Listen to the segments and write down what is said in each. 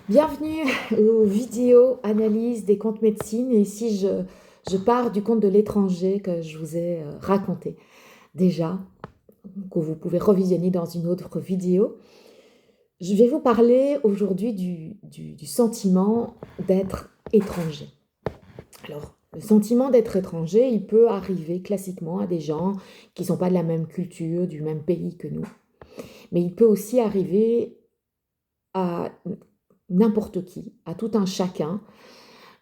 Bienvenue aux vidéos analyse des comptes médecine. Et ici, je pars du compte de l'étranger que je vous ai raconté déjà, que vous pouvez revisionner dans une autre vidéo. Je vais vous parler aujourd'hui du sentiment d'être étranger. Alors, le sentiment d'être étranger, il peut arriver classiquement à des gens qui ne sont pas de la même culture, du même pays que nous. Mais il peut aussi arriver à n'importe qui, à tout un chacun,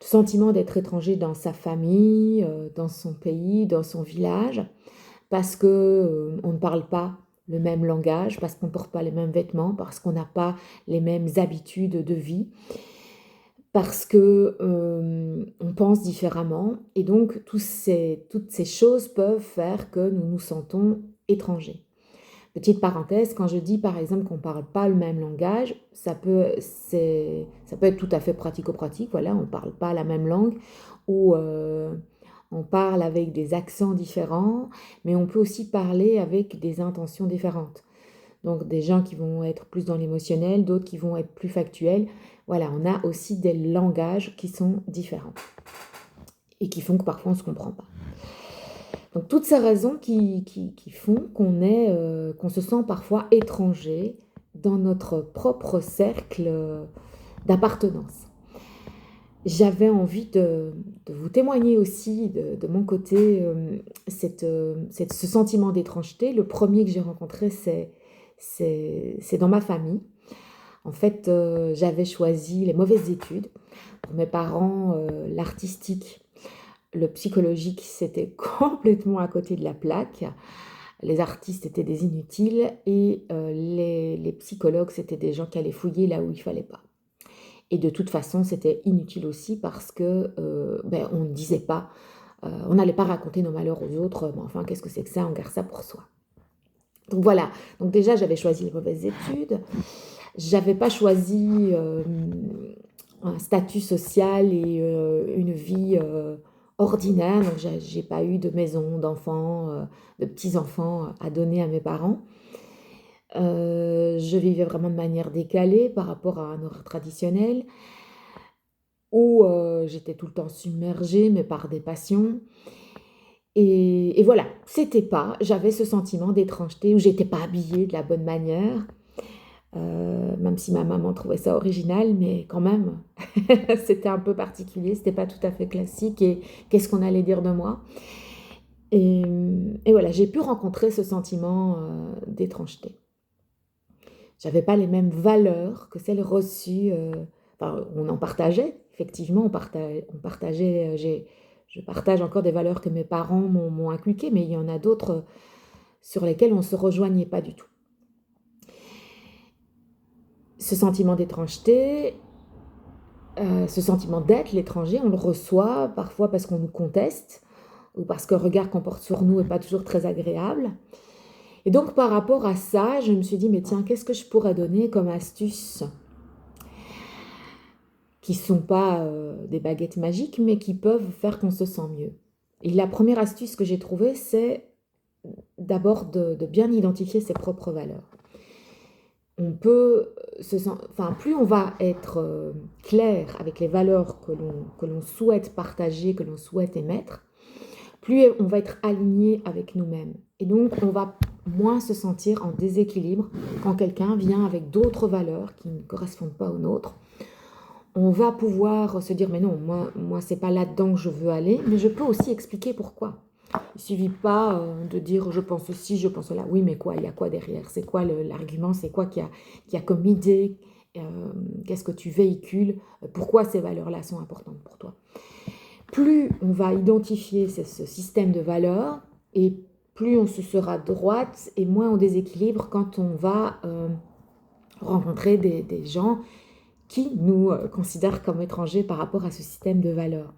le sentiment d'être étranger dans sa famille, dans son pays, dans son village, parce que on ne parle pas le même langage, parce qu'on ne porte pas les mêmes vêtements, parce qu'on n'a pas les mêmes habitudes de vie, parce que on pense différemment, et donc toutes ces choses peuvent faire que nous nous sentons étrangers. Petite parenthèse, quand je dis par exemple qu'on ne parle pas le même langage, ça peut être tout à fait pratico-pratique, voilà, on ne parle pas la même langue, ou on parle avec des accents différents, mais on peut aussi parler avec des intentions différentes. Donc des gens qui vont être plus dans l'émotionnel, d'autres qui vont être plus factuels. Voilà, on a aussi des langages qui sont différents et qui font que parfois on ne se comprend pas. Donc toutes ces raisons qui font qu'on se sent parfois étranger dans notre propre cercle d'appartenance. J'avais envie de vous témoigner aussi de mon côté ce sentiment d'étrangeté. Le premier que j'ai rencontré, c'est dans ma famille. En fait, j'avais choisi les mauvaises études. Pour mes parents, l'artistique, le psychologique, c'était complètement à côté de la plaque. Les artistes étaient des inutiles et les psychologues, c'était des gens qui allaient fouiller là où il ne fallait pas. Et de toute façon, c'était inutile aussi parce que on ne disait pas, on n'allait pas raconter nos malheurs aux autres. Mais enfin, qu'est-ce que c'est que ça? On garde ça pour soi. Donc voilà. Donc déjà, j'avais choisi les mauvaises études. J'avais pas choisi un statut social et une vie ordinaire. Donc j'ai pas eu de maison, d'enfants, de petits-enfants à donner à mes parents. Je vivais vraiment de manière décalée par rapport à un horaire traditionnel où j'étais tout le temps submergée, mais par des passions. Et voilà, j'avais ce sentiment d'étrangeté où j'étais pas habillée de la bonne manière, même si ma maman trouvait ça original, mais quand même, c'était un peu particulier, c'était pas tout à fait classique, et qu'est-ce qu'on allait dire de moi? Et voilà, j'ai pu rencontrer ce sentiment d'étrangeté. J'avais pas les mêmes valeurs que celles reçues, enfin, on en partageait, effectivement, on partageait, je partage encore des valeurs que mes parents m'ont inculquées, mais il y en a d'autres sur lesquelles on ne se rejoignait pas du tout. Ce sentiment d'étrangeté, ce sentiment d'être l'étranger, on le reçoit parfois parce qu'on nous conteste ou parce que le regard qu'on porte sur nous n'est pas toujours très agréable. Et donc par rapport à ça, je me suis dit, mais tiens, qu'est-ce que je pourrais donner comme astuce qui ne sont pas des baguettes magiques, mais qui peuvent faire qu'on se sent mieux. Et la première astuce que j'ai trouvée, c'est d'abord de bien identifier ses propres valeurs. On peut plus on va être clair avec les valeurs que l'on souhaite partager, que l'on souhaite émettre, plus on va être aligné avec nous-mêmes. Et donc, on va moins se sentir en déséquilibre quand quelqu'un vient avec d'autres valeurs qui ne correspondent pas aux nôtres. On va pouvoir se dire, mais non, moi c'est pas là-dedans que je veux aller, mais je peux aussi expliquer pourquoi. Il ne suffit pas de dire, je pense ceci, je pense cela. Oui, mais quoi? Il y a quoi derrière? C'est quoi l'argument? C'est quoi qu'il y a comme idée? Qu'est-ce que tu véhicules? Pourquoi ces valeurs-là sont importantes pour toi? Plus on va identifier ce système de valeurs, et plus on se sera droite et moins on déséquilibre quand on va rencontrer des gens qui nous considèrent comme étrangers par rapport à ce système de valeurs.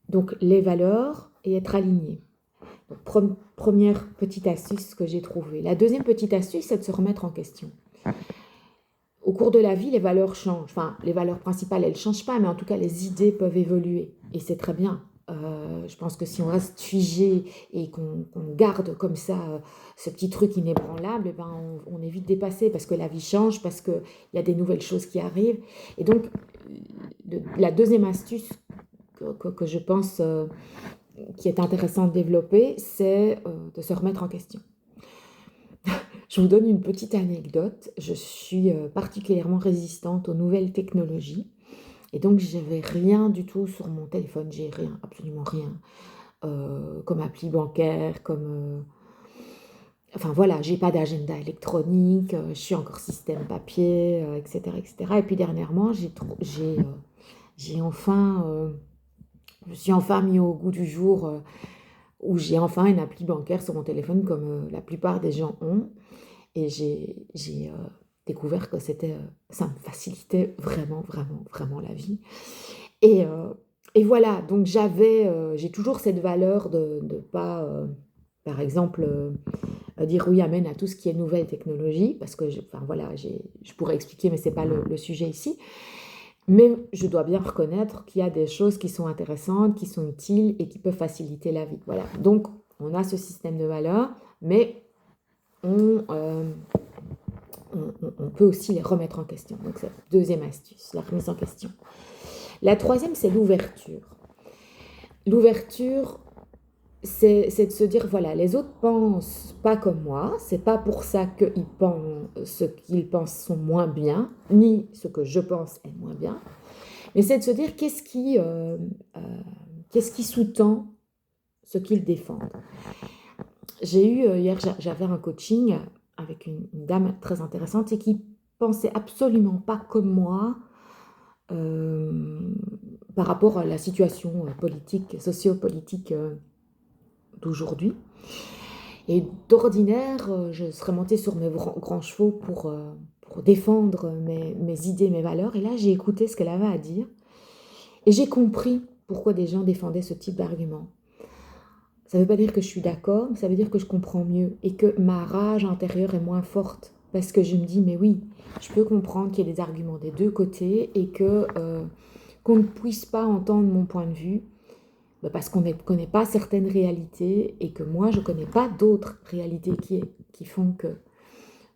Donc les valeurs et être aligné. Donc, première petite astuce que j'ai trouvée. La deuxième petite astuce, c'est de se remettre en question. Au cours de la vie, les valeurs changent. Enfin, les valeurs principales, elles ne changent pas, mais en tout cas, les idées peuvent évoluer. Et c'est très bien. Je pense que si on reste figé et qu'on garde comme ça ce petit truc inébranlable, eh ben on est vite dépassé parce que la vie change, parce qu'il y a des nouvelles choses qui arrivent. Et donc, la deuxième astuce que je pense qui est intéressant de développer, c'est de se remettre en question. Je vous donne une petite anecdote. Je suis particulièrement résistante aux nouvelles technologies. Et donc, je n'avais rien du tout sur mon téléphone. J'ai rien, absolument rien. Comme appli bancaire, comme... enfin voilà, j'ai pas d'agenda électronique, je suis encore système papier, etc., etc. Et puis dernièrement, j'ai enfin... je me suis enfin mis au goût du jour où j'ai enfin une appli bancaire sur mon téléphone comme la plupart des gens ont. Et j'ai découvert que ça me facilitait vraiment, vraiment, vraiment la vie. Et voilà, donc j'ai toujours cette valeur de ne pas, par exemple, dire oui, amen à tout ce qui est nouvelle technologie, parce que, enfin voilà, je pourrais expliquer, mais ce n'est pas le sujet ici. Mais je dois bien reconnaître qu'il y a des choses qui sont intéressantes, qui sont utiles et qui peuvent faciliter la vie. Voilà, donc on a ce système de valeurs, mais on peut aussi les remettre en question. Donc c'est la deuxième astuce, la remise en question. La troisième, c'est l'ouverture. L'ouverture, c'est de se dire, voilà, les autres pensent pas comme moi, c'est pas pour ça que ce qu'ils pensent sont moins bien, ni ce que je pense est moins bien, mais c'est de se dire qu'est-ce qui sous-tend ce qu'ils défendent. J'ai eu, hier, j'avais un coaching avec une dame très intéressante et qui pensait absolument pas comme moi par rapport à la situation politique, sociopolitique d'aujourd'hui. Et d'ordinaire, je serais montée sur mes grands chevaux pour défendre mes idées, mes valeurs. Et là, j'ai écouté ce qu'elle avait à dire. Et j'ai compris pourquoi des gens défendaient ce type d'argument. Ça ne veut pas dire que je suis d'accord, mais ça veut dire que je comprends mieux et que ma rage intérieure est moins forte. Parce que je me dis, mais oui, je peux comprendre qu'il y ait des arguments des deux côtés et qu'on ne puisse pas entendre mon point de vue parce qu'on ne connaît pas certaines réalités et que moi, je ne connais pas d'autres réalités qui font que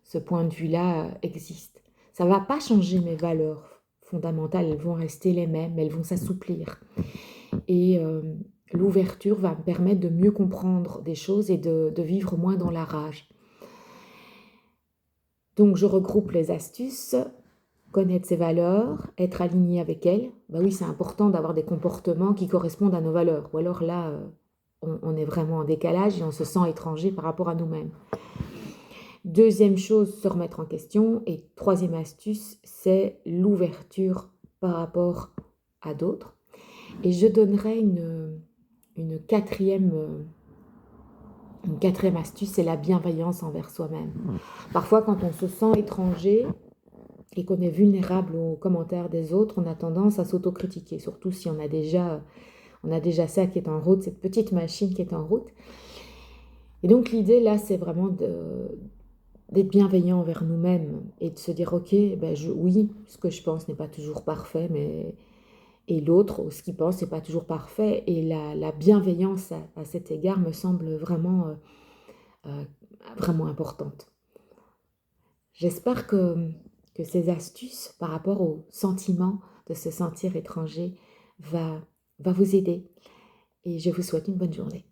ce point de vue-là existe. Ça ne va pas changer mes valeurs fondamentales, elles vont rester les mêmes, elles vont s'assouplir. Et l'ouverture va me permettre de mieux comprendre des choses et de vivre moins dans la rage. Donc, je regroupe les astuces. Connaître ses valeurs, être aligné avec elles. Ben oui, c'est important d'avoir des comportements qui correspondent à nos valeurs. Ou alors là, on est vraiment en décalage et on se sent étranger par rapport à nous-mêmes. Deuxième chose, se remettre en question. Et troisième astuce, c'est l'ouverture par rapport à d'autres. Et je donnerai une quatrième astuce, c'est la bienveillance envers soi-même. Parfois, quand on se sent étranger et qu'on est vulnérable aux commentaires des autres, on a tendance à s'autocritiquer, surtout si on a déjà ça qui est en route, cette petite machine qui est en route. Et donc l'idée là, c'est vraiment d'être bienveillant envers nous-mêmes et de se dire, ok, oui, ce que je pense n'est pas toujours parfait, et l'autre, ce qu'il pense, n'est pas toujours parfait. Et la bienveillance à cet égard me semble vraiment, vraiment importante. J'espère que ces astuces par rapport au sentiment de se sentir étranger va vous aider. Et je vous souhaite une bonne journée.